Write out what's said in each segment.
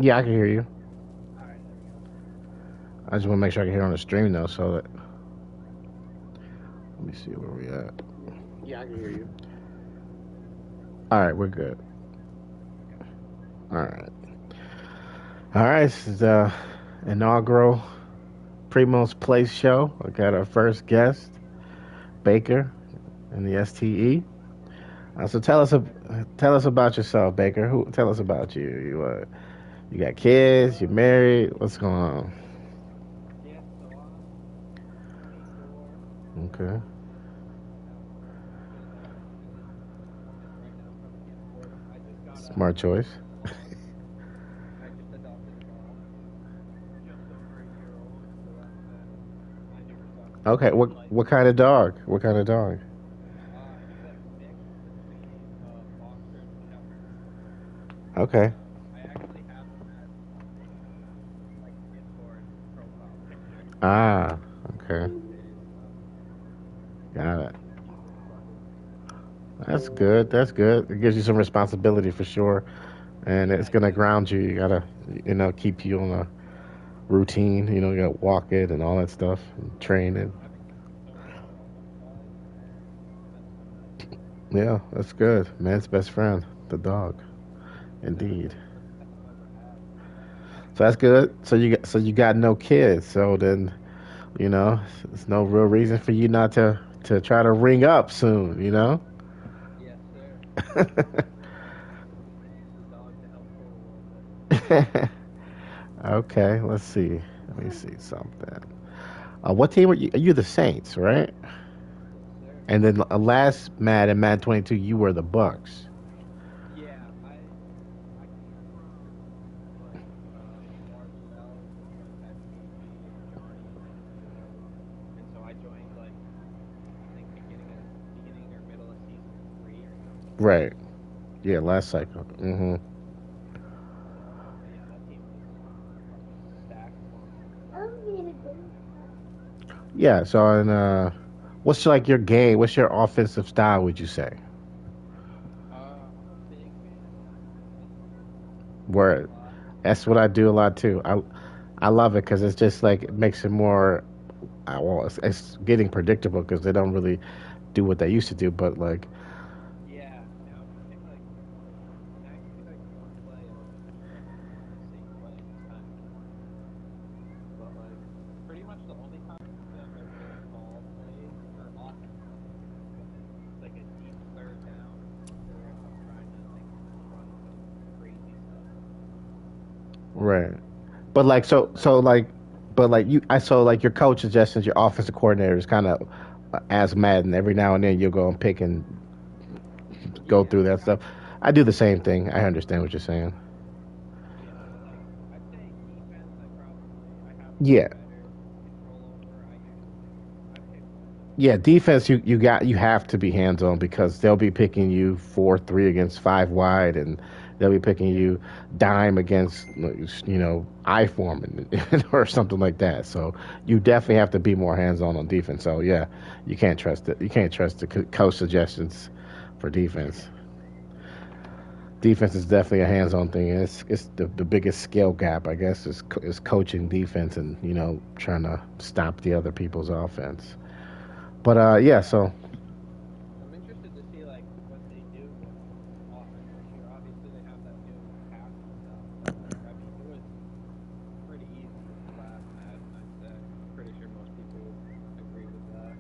Yeah, I can hear you. All right, there we go. I just want to make sure I can hear on the stream though. So that let me see where we at. Yeah, I can hear you. All right, we're good. Okay. All right, all right. This is the inaugural Primo's Place show. I got our first guest, Baker, in the STE. So tell us about yourself, Baker. Who tell us about you? You got kids? You married? What's going on? Yeah, so I'm 24. Okay. Have kids. I got two youngest right now, probably can't afford them. I just got Smart choice. I just adopted a dog. He's just over a year old, so that's been my new Okay. responsibility. Like, What kind of dog? What kind of dog? he's a mix between a boxer and a shepherd. Okay. I actually have him as my like Discord profile picture. Ah. Okay. So Got it. he's really fun. That's good. That's good. It gives you some responsibility for sure, and Yeah, it's gonna exactly. ground you. You gotta, keep you on a routine. You gotta walk it and all that stuff, and train it. I've become so much more self-reliant, and it's been so nice. Yeah, that's good. Man's best friend, the dog. Exactly, Indeed. it's the best I've ever had. So that's good. So you got no kids. So then, there's no real reason for you not to try to ring up soon. Yes, sir. We need the dog to help pull a little bit. Okay, let's see. Let me see something. What team are you? Are you the Saints, right? Yes, sir. And then last Madden 22, you were the Bucks. Yeah, I came from like Marv Levell, who like had KG and Johnny and then Julio, and so I joined like I think beginning or middle of season 3 or something like Right. that. Yeah, last cycle. But yeah, that team was fucking stacked for me. Yeah. So, what's like your game? What's your offensive style? Would you say? I'm a big fan of 9-2-10. I do it a Where lot. that's what I do a lot too. I love it because it's just like it makes it more. Well, it's getting predictable because they don't really do what they used to do. But like, Yeah, now if you pick like 1 play, it'll just be like the same play, and it's kind of boring. But like pretty much the only times that they're good call plays are offensive plays is when it's like a deep third down or if I'm trying to like run some crazy stuff. right. But like but like I saw like your coach suggestions, your offensive coordinator is kind of as Madden every now and then you'll go and pick and go Yeah, through that stuff. I do the same thing. I understand what you're saying. yeah, but like I'd say defense, I have a Yeah, little better control over. I pick most of them. yeah. Defense, you have to be hands on because they'll be picking you 4-3 against five wide, and they'll be picking Yeah, you dime against I form or something like that. So you definitely have to be more hands on defense. So yeah, you can't trust it. You can't trust the coach suggestions for defense. Defense is definitely a hands-on thing. It's the biggest skill gap, I guess, is coaching defense and trying to stop the other people's offense. But yeah, yeah. so I'm interested to see like what they do with offense this year. Obviously, they have that new passing stuff, but like I mean, it was pretty easy last Madden. I'd say. I'm pretty sure most people would agree with that.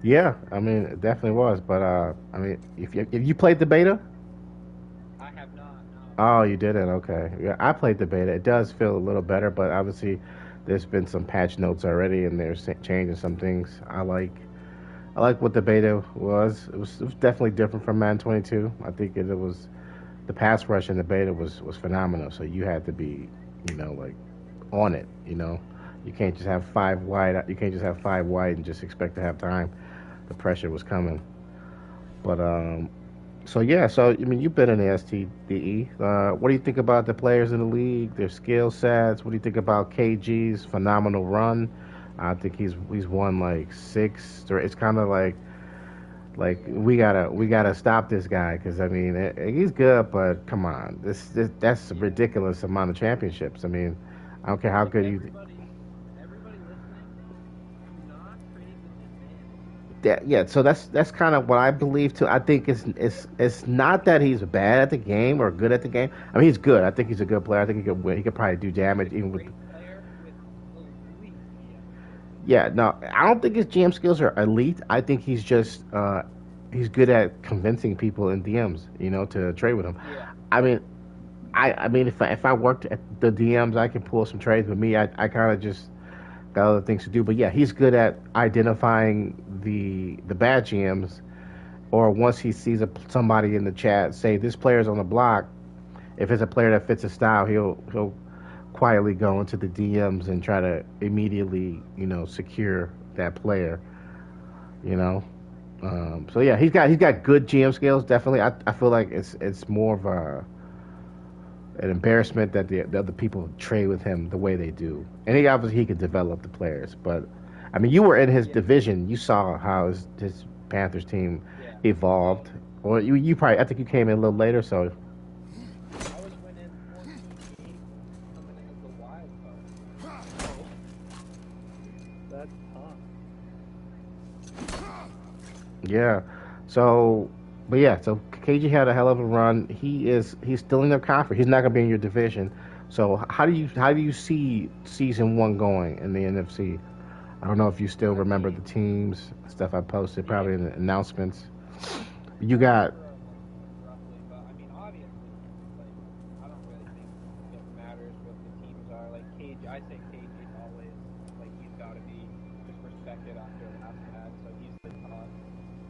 yeah, I mean, it definitely was. But I mean, if you played the beta, I have not. No. oh, you didn't. Okay, yeah, I played the beta. It does feel a little better, but obviously, there's been some patch notes already, and they're changing some things. I like what the beta was. It was definitely different from Man 22. I think it was the pass rush in the beta was phenomenal. So you had to be, like on it. You can't just have five wide. You can't just have five wide and just expect to have time. The pressure was coming. But so yeah. So I mean, you've been in the STDE. What do you think about the players in the league? Their skill sets. What do you think about KG's phenomenal run? I think he's won like six. It's kind of like Like Yeah. we gotta stop this guy because I mean he's good, but come on, this that's a Yeah. ridiculous amount of championships. I mean, I don't care how Like good you. everybody listening, do not trade with this man. Yeah, so that's kind of what I believe too. I think it's not that he's bad at the game or good at the game. I mean, he's good. I think he's a good player. I think he could win. He could probably do He's damage a even with. great player with elite GM skills. Yeah, no, I don't think his GM skills are elite. I think he's just he's good at convincing people in DMs, to trade with him. Yeah. I mean, I mean, if I worked at the DMs, I could pull some trades. But me, I kind of just got other things to do. But yeah, he's good at identifying the bad GMs, or once he sees somebody in the chat say this player's on the block. If it's a player that fits his style, he'll quietly go into the DMs and try to immediately secure that player. You know. So yeah, he's got good GM skills. Definitely, I feel like it's more of an embarrassment that the other people trade with him the way they do. And he could develop the players, but I mean, you were in his Yeah. division. You saw how his Panthers team Yeah. Oh, evolved. Or you probably I think you came in a little later, so I was winning 14 games coming in as the wild card. So that's tough. yeah. So, but yeah, so KG had a hell of a run. He's still in their conference. He's not gonna be in your division. So how do you see season one going in the NFC? I don't know if you still I remember the mean, teams stuff I posted yeah, probably in the announcements. You I got remember them like roughly, but I mean, obviously, like I don't really think it matters what the teams are. Like KG, I say KG's always like he's got to be just respected after last match. So he's the top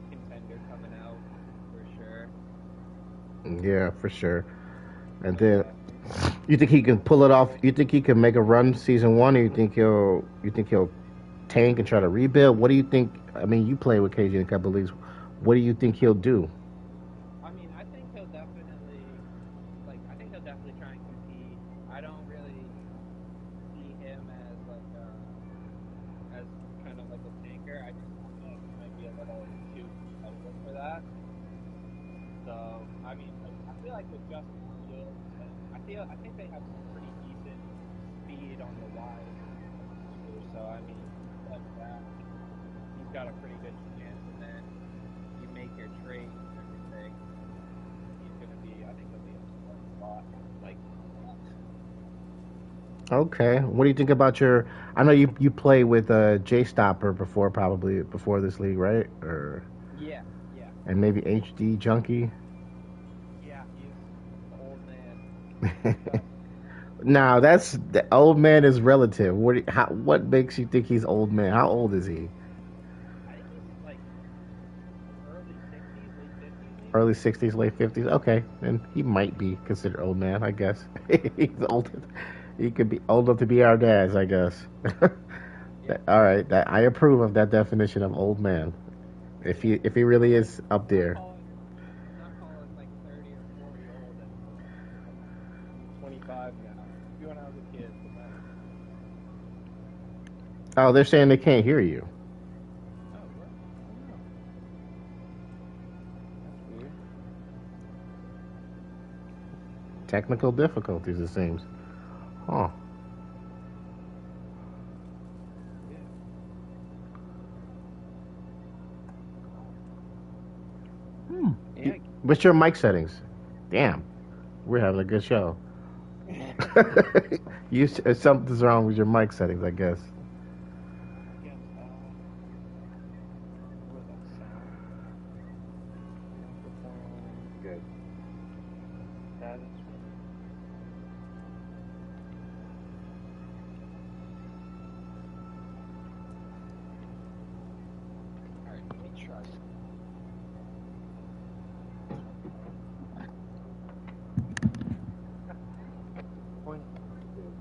contender coming out for sure. yeah for sure. And But then yeah, you think he can pull it off? You think he can make a run season one, or you think he'll tank and try to rebuild? What do you think? I mean, you play with KG in a couple of leagues. What do you think he'll do? I mean, I think he'll definitely try and compete. I don't really see him as like as kind of like a tanker. I just think he might be a little too competitive for that. So I mean, like I feel like with Justin Fields, like I think they have some pretty decent speed on the wide receivers. So I mean, like that, he's got a pretty good chance. And then you make your trades and everything, he's gonna be. I think he'll be in a good spot. Like, Okay. What do you think about your? I know you play with J Stopper before, probably before this league, right? Or yeah, yeah, and maybe HD Junkie. yeah. He's the old man. He's the best. Now that's the old man is relative. What makes you think he's old man? How old is he? I think he's like early 60s, late 50s, maybe. Early 60s, late 50s. Okay, then he might be considered old man. I guess he's old. He could be old enough to be our dads. I guess. Yeah, All right, that I approve of that definition of old man. If yeah. he really Like, is up not there. calling, not calling like 30 or 40 old anymore. I'm 25 now. Maybe when I was a kid, but not anymore. Oh, they're saying they can't hear you. Oh, what? I don't know. That's weird. Technical difficulties, it seems. Huh. Yeah. Hmm. Yeah. What's your mic settings? Damn, we're having a good show. Something's wrong with your mic settings, I guess. I guess. What was that sound? Microphone. Good. That is right. All right. Let me try. Point. Good.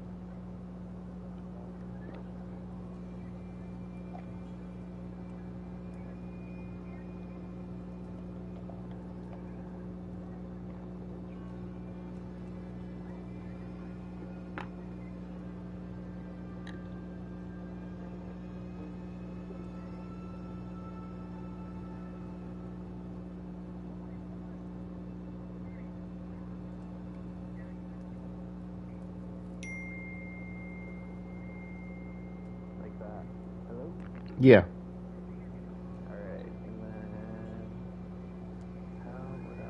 Yeah. Alright, and then how would I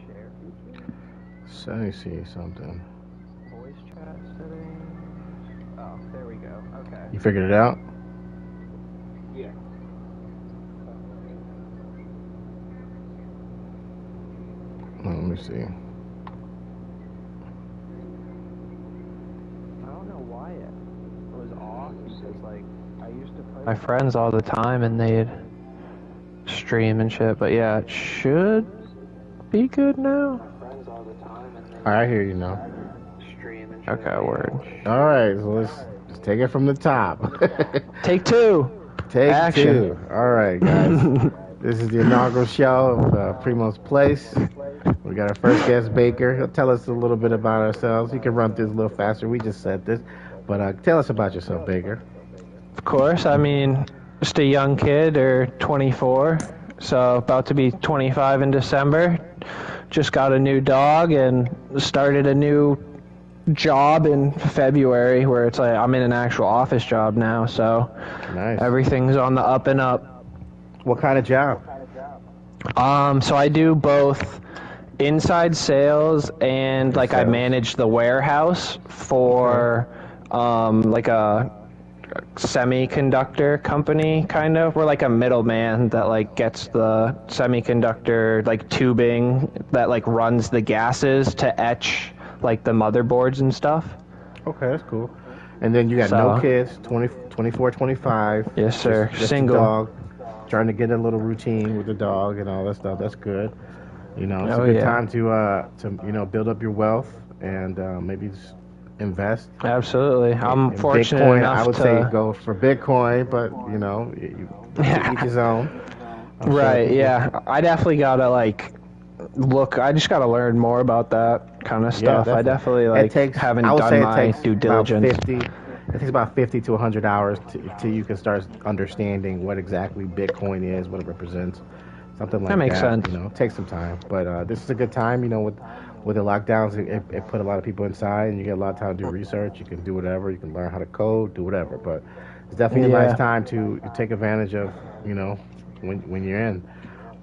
share features? So let me see something. Voice chat settings. Oh, there we go. Okay. You figured it out? Yeah. Let me see. I don't know why it was off because like I used to play my friends all the time and they'd stream and shit, but yeah, it should be good now. All right, I hear you now. Okay, word. All right, so let's take it from the top. Take two. Take Action. 2. All right, guys. This is the inaugural show of Primo's Place. We got our first guest, Baker. He'll tell us a little bit about ourselves. He can run through this a little faster. We just said this. But tell us about yourself, Baker. Of course, I mean, just a young kid, or 24, so about to be 25 in December. Just got a new dog and started a new job in February where it's like I'm in an actual office job now, so Nice. everything's on the up and up. What kind of job? So I do both inside sales and like I Sales. manage the warehouse for like a semiconductor company, kind of. We're like a middleman that like gets the semiconductor like tubing that like runs the gases to etch like the motherboards and stuff. Okay, that's cool. And then you got no kids, 20, 24, 25. Yes, sir. Just Single. a dog. Trying to get a little routine with the dog and all that stuff. That's good. You know, it's Oh, a good yeah. time to build up your wealth and maybe just invest. Absolutely. I'm In fortunate Bitcoin, enough I would to say go for Bitcoin, but to each his own. I'm sure right, people- yeah. I definitely gotta like look. I just gotta learn more about that kind of Yeah, stuff. I definitely like haven't I would done say my it takes due about diligence. 50. It takes about 50 to 100 hours till you can start understanding what exactly Bitcoin is, what it represents, something like that. That makes sense. It takes some time, but this is a good time. With the lockdowns, it put a lot of people inside, and you get a lot of time to do research. You can do whatever. You can learn how to code, do whatever. But it's definitely a Yeah. nice time to take advantage of, when you're in.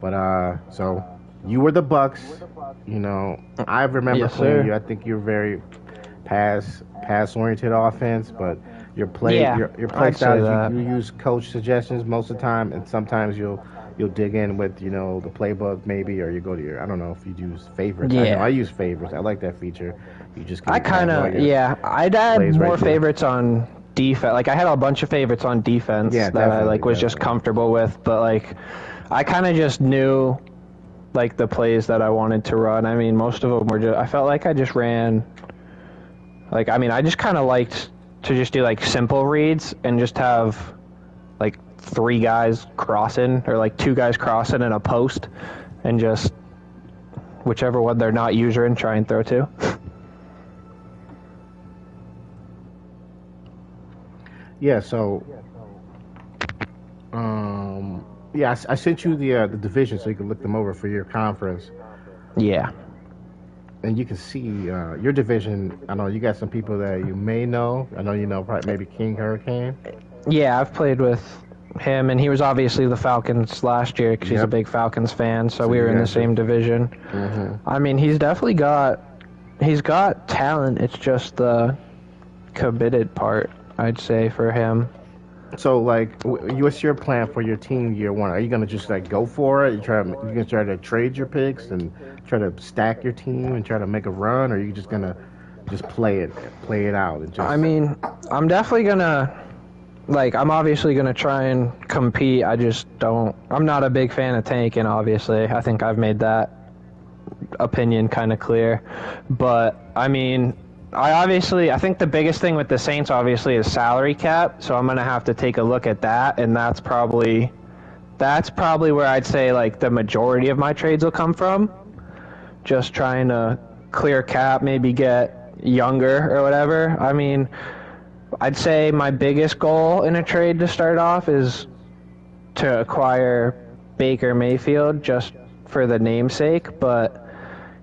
But so you were the Bucks. I remember Yes, playing sir. you. I think you're very pass oriented offense, but your play Yeah, your play I'd say style that. is you use coach suggestions most of the time, and sometimes you'll dig in with the playbook maybe, or you go to your, I don't know if you use favorites. I know Yeah. I use favorites. I like that feature. You just I kind have all of, your yeah, I'd add plays more right there. favorites on defense. Like, I had a bunch of favorites on defense Yeah, that I, definitely, like, was just definitely. comfortable with, but, like, I kind of just knew, like, the plays that I wanted to run. I mean, most of them were just, I felt like I just ran, like, I mean, I just kind of liked to just do, like, simple reads and just have, like, 3 guys crossing, or, like, 2 guys crossing in a post, and just whichever one they're not using, try and throw to. Yeah, so yeah, I sent you the division so you can look them over for your conference. Yeah. And you can see your division. I know you got some people that you may know. I know you know probably maybe King Hurricane. Yeah, I've played with him, and he was obviously the Falcons last year because he's a Yep. big Falcons fan, so we you were in the guys same are- division. I mean, he's got talent. It's just the committed part, I'd say, for him. So like, what's your plan for your team year one? Are you gonna just like go for it? You gonna try to trade your picks and try to stack your team and try to make a run, or are you just gonna just play it out and just? I mean, I'm definitely gonna, like, I'm obviously gonna try and compete. I'm not a big fan of tanking, obviously. I think I've made that opinion kind of clear. But, I mean, I think the biggest thing with the Saints, obviously, is salary cap. So I'm gonna have to take a look at that, and that's probably where I'd say, like, the majority of my trades will come from. Just trying to clear cap, maybe get younger or whatever. I mean, I'd say my biggest goal in a trade to start off is to acquire Baker Mayfield just for the namesake, but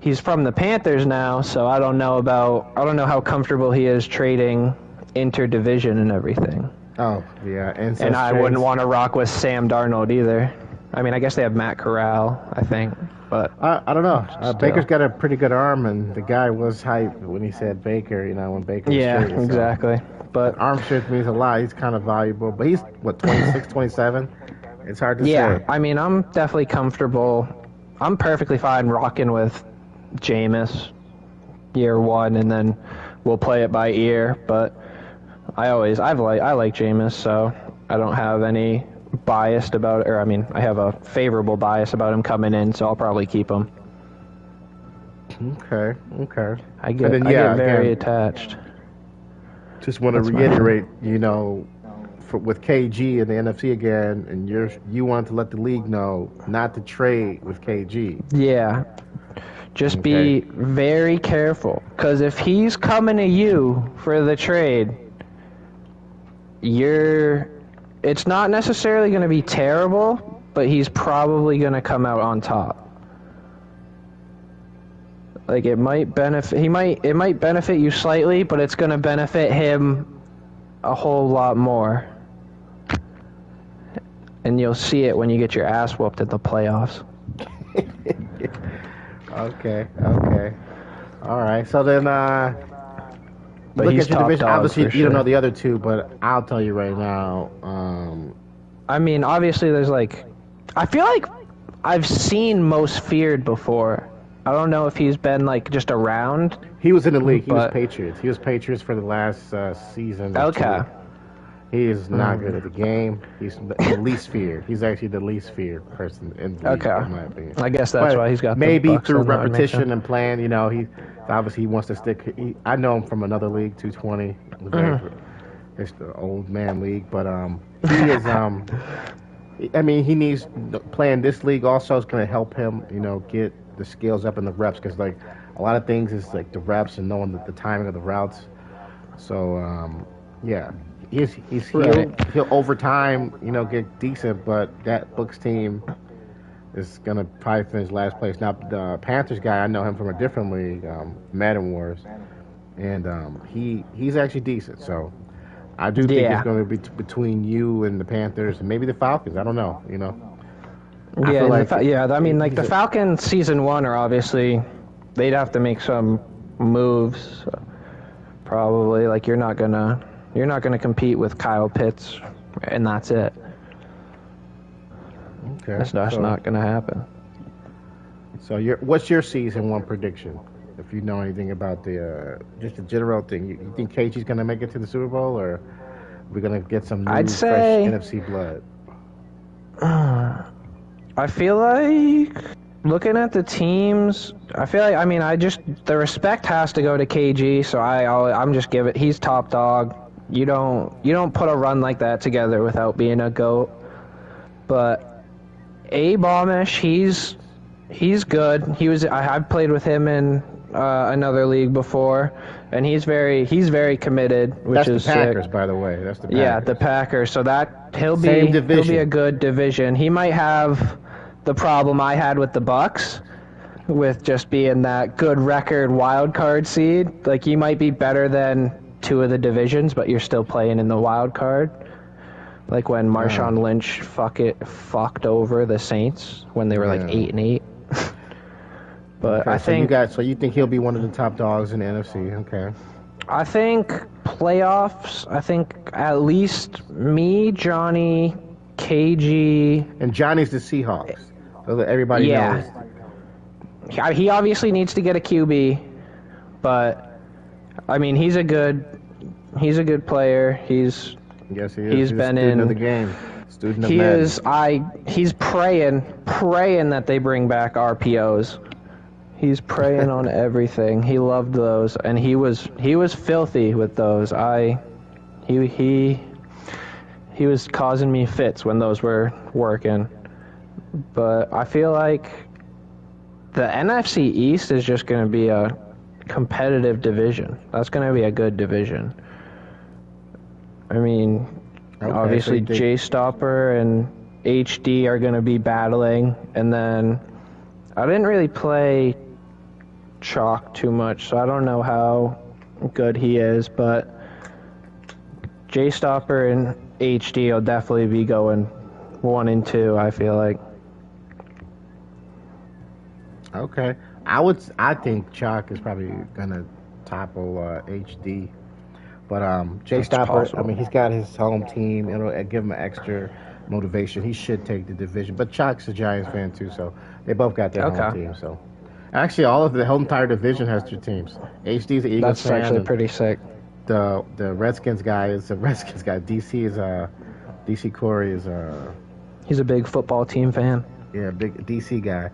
he's from the Panthers now, so I don't know how comfortable he is trading interdivision and everything. Oh, yeah. And I wouldn't want to rock with Sam Darnold either. I mean, I guess they have Matt Corral, I think, but I don't know. still. Baker's got a pretty good arm, and the guy was hyped when he said Baker, when Baker was yeah, traded, so. exactly. But Arm strength means a lot. He's kind of valuable, but he's, what, 26, 27? It's hard to yeah, say. I mean, I'm definitely comfortable. I'm perfectly fine rocking with Jameis year one, and then we'll play it by ear. But I like Jameis, so I don't have any biased about it. Or I mean, I have a favorable bias about him coming in, so I'll probably keep him. Okay. I get very attached. Just want to reiterate, with KG and the NFC again, and you want to let the league know not to trade with KG. Yeah. Just be very careful, because if he's coming to you for the trade, it's not necessarily going to be terrible, but he's probably going to come out on top. Like it might benefit you slightly, but it's going to benefit him a whole lot more. And you'll see it when you get your ass whooped at the playoffs. Okay. All right. So then, but look he's at your top division. dog Obviously, for you don't sure. know the other two, but I'll tell you right now. I mean, obviously, there's I feel like I've seen Most Feared before. I don't know if he's been just around. He was in the league. He was Patriots. He was Patriots for the last season. Okay. He is not good at the game. He's the least feared. He's actually the least feared person in the league, in my opinion. I guess that's why he's got maybe the Bucks through on that repetition and playing. He obviously wants to stick. I know him from another league, 220. It's the old man league, but he is. I mean, he needs playing this league. Also, is going to help him. Get the skills up in the reps, because a lot of things is the reps and knowing the timing of the routes. So yeah. He'll over time, get decent, but that Bucs team is gonna probably finish last place. Now the Panthers guy, I know him from a different league, Madden Wars, and he's actually decent. So I do think it's going to be between you and the Panthers, and maybe the Falcons. I don't know. I mean, the Falcons season one are obviously they'd have to make some moves, probably. You're not gonna compete with Kyle Pitts, and that's it. Okay. That's not gonna happen. So what's your season one prediction? If you know anything about just the general thing, you think KG's gonna make it to the Super Bowl, or we're gonna get some new, fresh NFC blood? I feel like looking at the teams, the respect has to go to KG. So I'm just giving. He's top dog. You don't put a run like that together without being a GOAT. But A-Bombish, he's good. I've played with him in another league before, and he's very committed, which is the Packers, sick. By the way. That's the Packers. Yeah, the Packers. So he'll be a good division. He might have the problem I had with the Bucks, with just being that good record wild card seed. He might be better than two of the divisions, but you're still playing in the wild card. Like when Marshawn Lynch fucked over the Saints when they were 8-8. But I think so you think he'll be one of the top dogs in the NFC? Okay. I think playoffs. I think at least me, Johnny, KG, and Johnny's the Seahawks, so that everybody knows. He obviously needs to get a QB, but I mean he's a good player. Yes, he is. He's been a student in of the game. Student of he Madden. is. He's praying that they bring back RPOs. He's praying on everything. He loved those, and he was filthy with those. He was causing me fits when those were working. But I feel like the NFC East is just going to be a competitive division. That's going to be a good division. I mean, obviously J-Stopper and HD are going to be battling, and then I didn't really play Chalk too much, so I don't know how good he is, but J Stopper and HD will definitely be going 1 and 2, I feel like. Okay. I think Chalk is probably gonna topple HD. But Jay That's Stopper, I possible. mean, he's got his home team. It'll give him an extra motivation. He should take the division. But Chalk's a Giants fan too, so they both got their home Okay. team. So actually, all of the whole entire division has two teams. HD's an Eagles That's fan, actually and pretty sick. the Redskins guy is a Redskins guy. DC Corey is He's a big football team fan. yeah, big DC guy.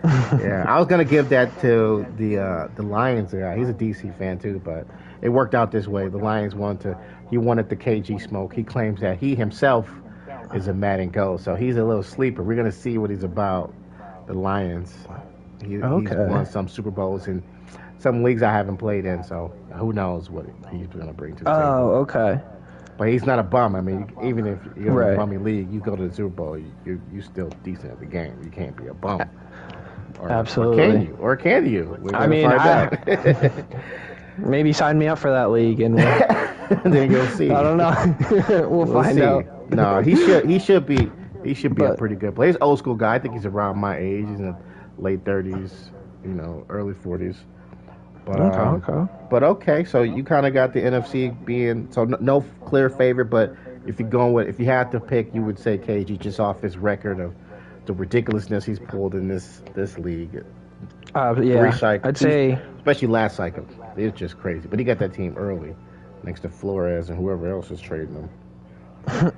Yeah, I was gonna give that to the Lions guy. He's a DC fan too, but it worked out this way. The Lions he wanted the KG smoke. He claims that he himself is a Madden Go, so he's a little sleeper. We're gonna see what he's about. The Lions. He's Okay. won some Super Bowls in some leagues I haven't played in, so who knows what he's gonna bring to the table. Oh, okay. But he's not a bum. I mean, even if you're in Right. a bummy league, you go to the Super Bowl, you still decent at the game. You can't be a bum. Absolutely. Or can you? We're I gonna mean, find out. Maybe sign me up for that league, and Then you'll see. I don't know. We'll find see. out. No, he should be a But- pretty good player. He's an old school guy. I think he's around my age. He's in the late 30s, early 40s. But Okay. but okay, so you kind of got the NFC being so no clear favorite, but if you had to pick, you would say KG just off his record of the ridiculousness he's pulled in this league. Yeah. Recycle. I'd say Especially last cycle. It's just crazy. But he got that team early next to Flores and whoever else is trading them.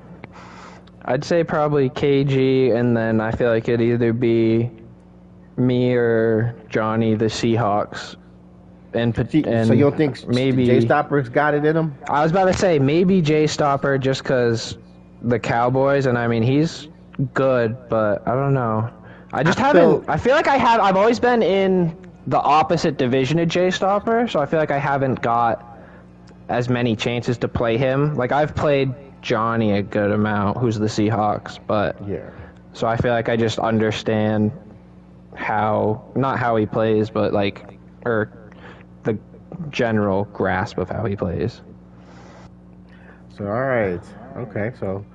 I'd say probably KG, and then I feel like it'd either be me or Johnny, the Seahawks. And So you don't think maybe Jay Stopper's got it in him? I was about to say maybe Jay Stopper just because the Cowboys, and I mean he's good, but I don't know. I just haven't. I feel like I've always been in the opposite division of Jay Stopper, so I feel like I haven't got as many chances to play him. Like I've played Johnny a good amount, who's the Seahawks, but Yeah. so I feel like I just understand not how he plays, but or the general grasp of how he plays. So all right. Okay. So,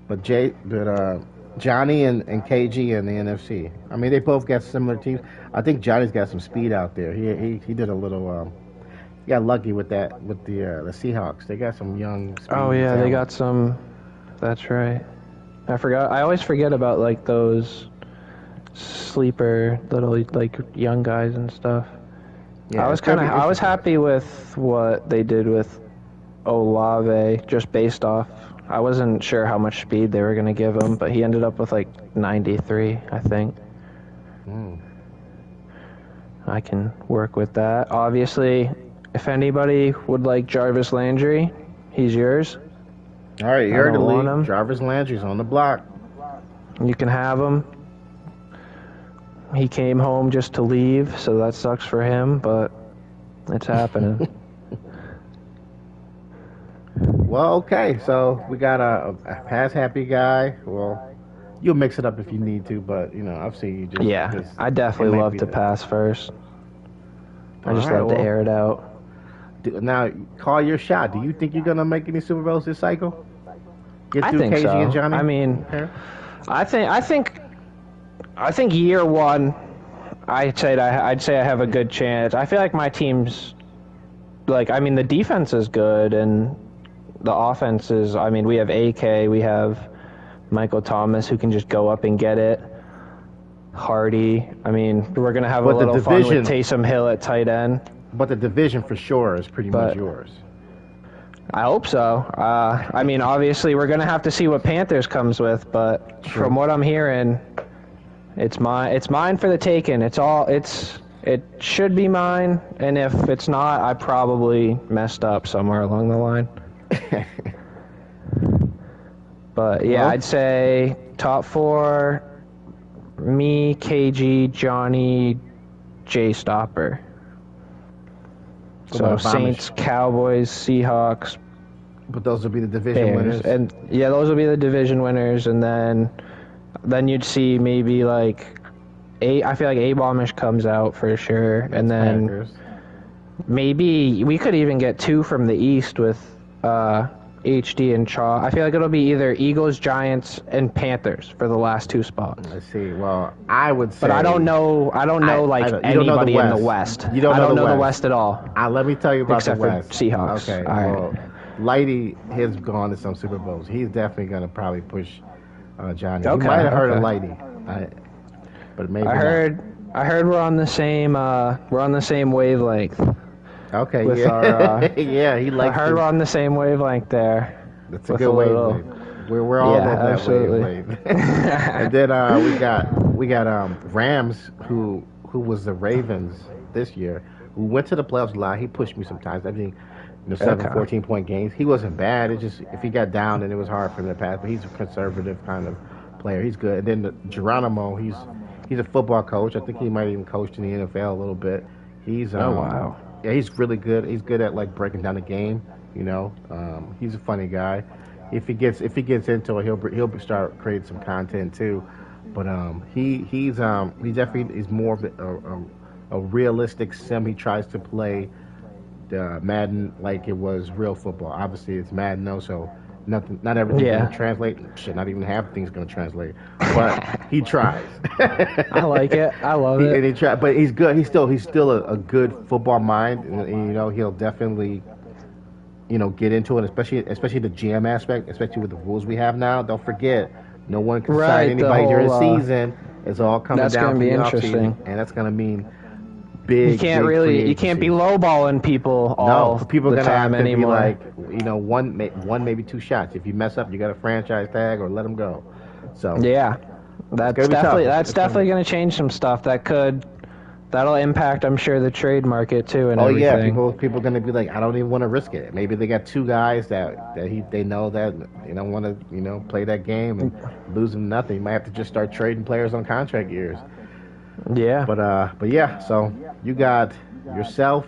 but Johnny and KG in the NFC. I mean, they both got similar teams. I think Johnny's got some speed out there. He did a little. He got lucky with the Seahawks. They got some young. Oh yeah, they got some. That's right. I forgot. I always forget about those sleeper little young guys and stuff. Yeah, I was happy with what they did with Olave, just based off. I wasn't sure how much speed they were going to give him, but he ended up with 93, I think. Mm. I can work with that. Obviously, if anybody would like Jarvis Landry, he's yours. All right, you heard the don't want him. league. Jarvis Landry's on the block. You can have him. He came home just to leave, so that sucks for him, but it's happening. Well, okay. So we got a pass happy guy. Well, you'll mix it up if you need to, but I've seen you just. Yeah, just I definitely it might love be to the- pass first. I just All right, love to well, air it out. Now, call your shot. Do you think you're gonna make any Super Bowls this cycle? Get I through think KG so. and Johnny. I mean, Okay. I think year one, I'd say I have a good chance. I feel like my team's the defense is good and the offense is. I mean, we have AK, we have Michael Thomas who can just go up and get it. Hardy. I mean, we're gonna have But a the little fun division- with Taysom Hill at tight end. But the division for sure is pretty much But- yours. I hope so. I mean, obviously, we're gonna have to see what Panthers comes with, but Sure. from what I'm hearing, it's mine for the taking. It should be mine, and if it's not, I probably messed up somewhere along the line. But yeah, Well- I'd say top four: me, KG, Johnny, Jay Stopper. What So about Bombers? Saints, Cowboys, Seahawks, But those will be the division Bears, winners. and yeah, those will be the division winners, and then you'd see maybe I feel like A-Bombish comes out for sure, and then Packers. maybe we could even get 2 from the East with HD and Chaw. I feel like it'll be either Eagles, Giants, and Panthers for the last 2 spots. Let's see. Well, I would say. But I don't know. I don't know I like don't- you don't know the anybody in the West. West. You don't I know don't the know the West. West at all. Let me tell you about Except the for West. Seahawks. Okay. All right. Well, Lighty has gone to some Super Bowls. He's definitely going to probably push Johnny. Okay, You might have heard of okay. Lighty, but maybe I not. heard we're on the same wavelength. Okay. with Yeah. our, yeah. He I likes. heard we're on the same wavelength there. That's a with good a little- wavelength. We're all Yeah, on that absolutely. wavelength. And then we got Rams who was the Ravens this year, who went to the playoffs a lot. He pushed me sometimes. I think 7, Okay. 14-point games. He wasn't bad. It just if he got down, then it was hard for him to pass. But he's a conservative kind of player. He's good. And then Geronimo, he's a football coach. I think he might even coach in the NFL a little bit. He's Oh wow. yeah, he's really good. He's good at like breaking down the game. You know, he's a funny guy. If he gets into it, he'll start creating some content too. But he definitely is more of a realistic sim. He tries to play the Madden like it was real football. Obviously, it's Madden though, so not everything's Yeah. gonna translate. Shit, not even half the thing's gonna translate. But he tries. I like it. I love And it. he try, but he's good. He's still a good football mind, and you know he'll definitely get into it, especially the GM aspect, especially with the rules we have now. Don't forget, no one can Right, sign the anybody during the whole, season. It's all coming that's down gonna to be the offseason, interesting. and that's gonna mean big. You can't big free you can't be agency. lowballing people all No, people the are gonna time have to anymore. be like, one maybe 2 shots. If you mess up, you got a franchise tag or let them go. So Yeah, that's gonna be tough. definitely It's gonna definitely going to change some stuff. That'll impact, I'm sure, the trade market too and Oh yeah, everything. people are gonna be like, I don't even want to risk it. Maybe they got 2 guys they know that they don't want to play that game and lose them nothing. You might have to just start trading players on contract years. Yeah, But yeah, so you got yourself,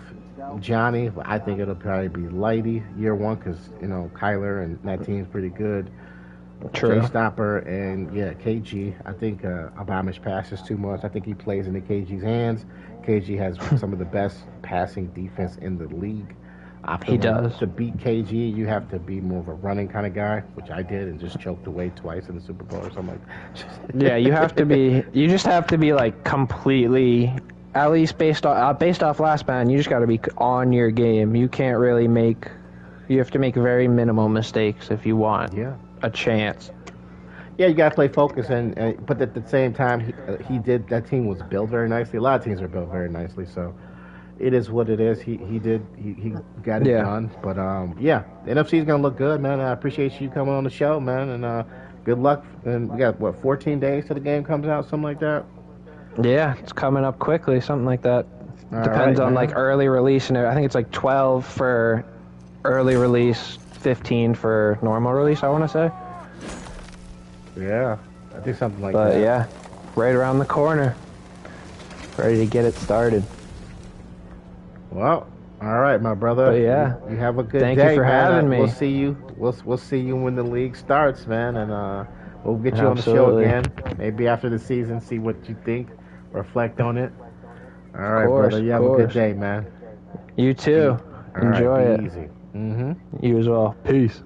Johnny. I think it'll probably be Lighty year 1 because Kyler and that team's pretty good. true. Jay Stopper and KG. I think Obamish passes too much. I think he plays into KG's hands. KG has some of the best passing defense in the league. I feel He like does. To beat KG, you have to be more of a running kind of guy, which I did, and just choked away twice in the Super Bowl or something like that. Yeah, you have to be. You just have to be like completely. At least based off last man, you just got to be on your game. You can't really make. You have to make very minimal mistakes if you want Yeah. a chance. Yeah, you got to play focus, but at the same time, he did. That team was built very nicely. A lot of teams are built very nicely, so it is what it is. He got it Yeah. done. But yeah, the NFC is gonna look good, man. I appreciate you coming on the show, man, and good luck. And we got 14 days till the game comes out, something like that. Yeah, it's coming up quickly, something like that. All Depends right, on man. like early release, and I think it's like 12 for early release, 15 for normal release. I want to say, Yeah, I think something like but that. yeah, right around the corner, ready to get it started. Well, all right, my brother. But yeah. you have a good Thank you day, for man. having me. We'll see you. We'll see you when the league starts, man, and we'll get you on the show Absolutely. again. Maybe after the season, see what you think, reflect on it. All right, course, brother. You of have a good course. day, man. You too. All right, Enjoy be it. easy. Mm-hmm. You as well. Peace.